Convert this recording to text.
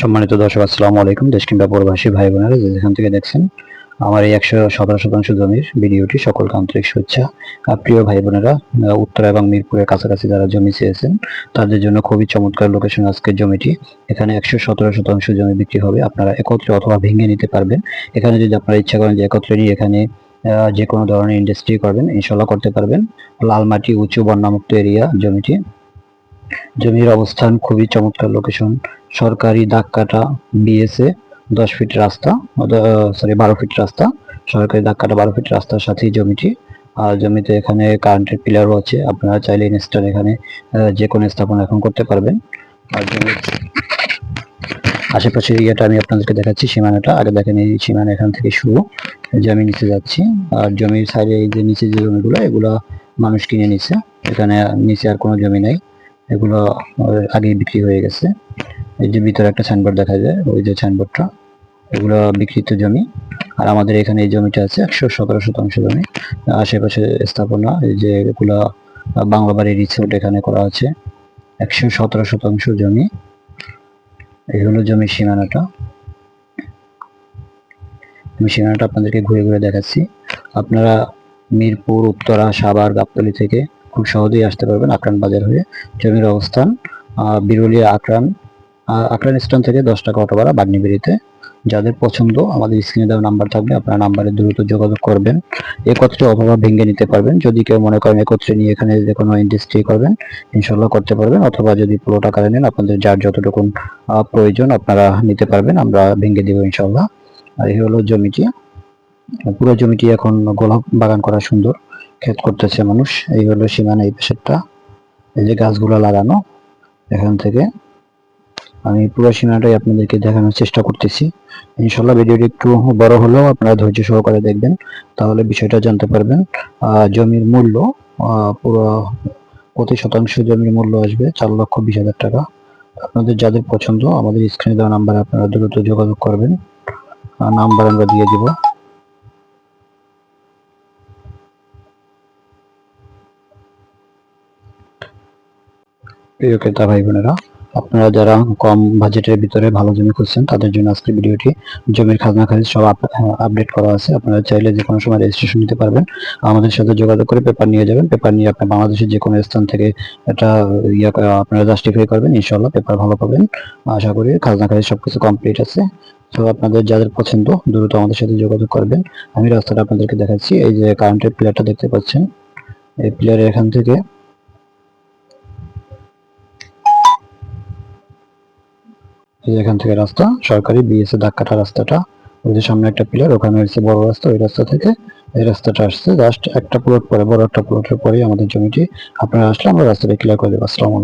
সম্মানিত দর্শক, আসসালামু আলাইকুম। দেশ কিংবা প্রবাসী ভাই বোনেরা যে যেখান থেকে দেখছেন আমার এই ১১৭ শতাংশ জমির ভিডিওটি, সকলকে আন্তরিক শুভেচ্ছা। প্রিয় ভাই বোনেরা, উত্তরা এবং মিরপুরের কাছাকাছি যারা জমি চেয়েছেন তাদের জন্য খুবই চমৎকার লোকেশন আজকের জমিটি। এখানে ১১৭ শতাংশ জমি বিক্রি হবে। আপনারা একত্রে অথবা ভেঙে নিতে পারবেন। এখানে যদি আপনারা ইচ্ছা করেন যে একত্রে নিয়ে এখানে যে কোনো ধরনের ইন্ডাস্ট্রি করবেন, ইনশাল্লাহ করতে পারবেন। লাল মাটি, উঁচু বন্যামুক্ত এরিয়া জমিটি। জমির অবস্থান খুবই চমৎকার লোকেশন। সরকারি দাগ কাটা বিএসএ 10 ফিট রাস্তা, 12 ফিট রাস্তা। সরকারি দাগ কাটা 12 ফিট রাস্তার সাথেই জমিটি। আর জমিতে এখানে কারেন্টের পিলারও আছে। আপনারা চাইলে ইনস্টল এখানে যে কোনো স্থাপনা এখন করতে পারবেন। আর জমির আশেপাশের এরিয়াটা আমি আপনাদেরকে দেখাচ্ছি। সীমানাটা আগে দেখেন, এই সীমানা এখান থেকে শুরু, যে আমি নিচে যাচ্ছি। আর জমির সাইডে এই যে নিচে যে জমিগুলো, এগুলো মানুষ কিনে নিছে। এখানে নিচে আর কোনো জমি নাই, এগুলো আগেই বিক্রি হয়ে গেছে। এই যে ভিতরে একটা সাইনবোর্ড দেখা যায়, ওই যে সাইনবোর্ডটা, এগুলো বিক্রিত জমি। আর আমাদের এখানে এই জমিটা আছে ১১৭ শতাংশ জমি। আশেপাশে স্থাপনা, এই যে এগুলা বাংলা বাড়ি রিসোর্ট এখানে করা আছে। ১১৭ শতাংশ জমি। এই হলো জমির সীমানাটা। আমি সীমানাটা আপনাদেরকে ঘুরে ঘুরে দেখাচ্ছি। আপনারা মিরপুর, উত্তরা, সাভার, গাবতলী থেকে খুব সহজেই আসতে পারবেন আকরান বাজার হয়ে। জমির অবস্থান বিরুলিয়া আকরান স্টেশন থেকে 10 টাকা অটো ভাড়া বাগনিবেড়িতে। যাদের পছন্দ আমাদের স্ক্রিনে দেওয়া নাম্বার থাকবে, আপনারা নাম্বারে দ্রুত যোগাযোগ করবেন। একত্রে অথবা ভেঙে নিতে পারবেন। যদি কেউ মনে করেন একত্রে নিয়ে এখানে যে কোনো ইন্ডাস্ট্রি করবেন, ইনশাল্লাহ করতে পারবেন। অথবা যদি পুরো টাকা নেন, আপনাদের যার যতটুকু প্রয়োজন আপনারা নিতে পারবেন, আমরা ভেঙে দেবো ইনশাল্লাহ। আর এই হলো জমিটি। পুরো জমিটি এখন গোলাপ বাগান করা, সুন্দর ক্ষেত করতেছে মানুষ। এই হলো সীমানা, এই পাশেরটা, এই যে গাছগুলো লাগানো। এখান থেকে আমি পুরো সীমানাটাই আপনাদেরকে দেখানোর চেষ্টা করতেছি। ইনশাল্লাহ ভিডিওটি একটু বড় হলেও আপনারা ধৈর্য সহকারে দেখবেন, তাহলে বিষয়টা জানতে পারবেন। জমির মূল্য পুরো প্রতি শতাংশ জমির মূল্য আসবে 4,20,000 টাকা। আপনাদের যাদের পছন্দ আমাদের স্ক্রিনে দেওয়া নাম্বারে আপনারা দ্রুত যোগাযোগ করবেন। নাম্বার আমরা দিয়ে দিব। প্রিয় ক্রেতা ভাই বোনেরা, আপনারা যারা কম বাজেটের ভিতরে ভালো জমি খুঁজছেন তাদের জন্য আজকের ভিডিওটি। জমির খাজনা খারিজ সব আপডেট করা আছে। আপনারা চাইলে যে কোনো সময় রেজিস্ট্রেশন নিতে পারবেন। আমাদের সাথে যোগাযোগ করে পেপার নিয়ে যাবেন। পেপার নিয়ে আপনি বাংলাদেশের যে কোনো স্থান থেকে এটা আপনারা জাস্টিফাই করবেন, ইনশাল্লাহ পেপার ভালো পাবেন। আশা করি খাজনা খারিজ সবকিছু কমপ্লিট আছে। তো আপনাদের যাদের পছন্দ দ্রুত আমাদের সাথে যোগাযোগ করবেন। আমি রাস্তাটা আপনাদেরকে দেখাচ্ছি। এই যে কারেন্টের পিলারটা দেখতে পাচ্ছেন, এই পিলারের এখান থেকে এখান থেকে রাস্তা, সরকারি বিএসএ দাগ কাটা রাস্তাটা। ওই যে সামনে একটা পিলার, ওখানে হচ্ছে বড় রাস্তা। ওই রাস্তা থেকে এই রাস্তাটা আসছে জাস্ট একটা প্লট পরে, বড় একটা প্লটের পরেই আমাদের জমিটি। আপনারা আসলে আমরা রাস্তাটা ক্লিয়ার করে দেবো। আসসালামু আলাইকুম।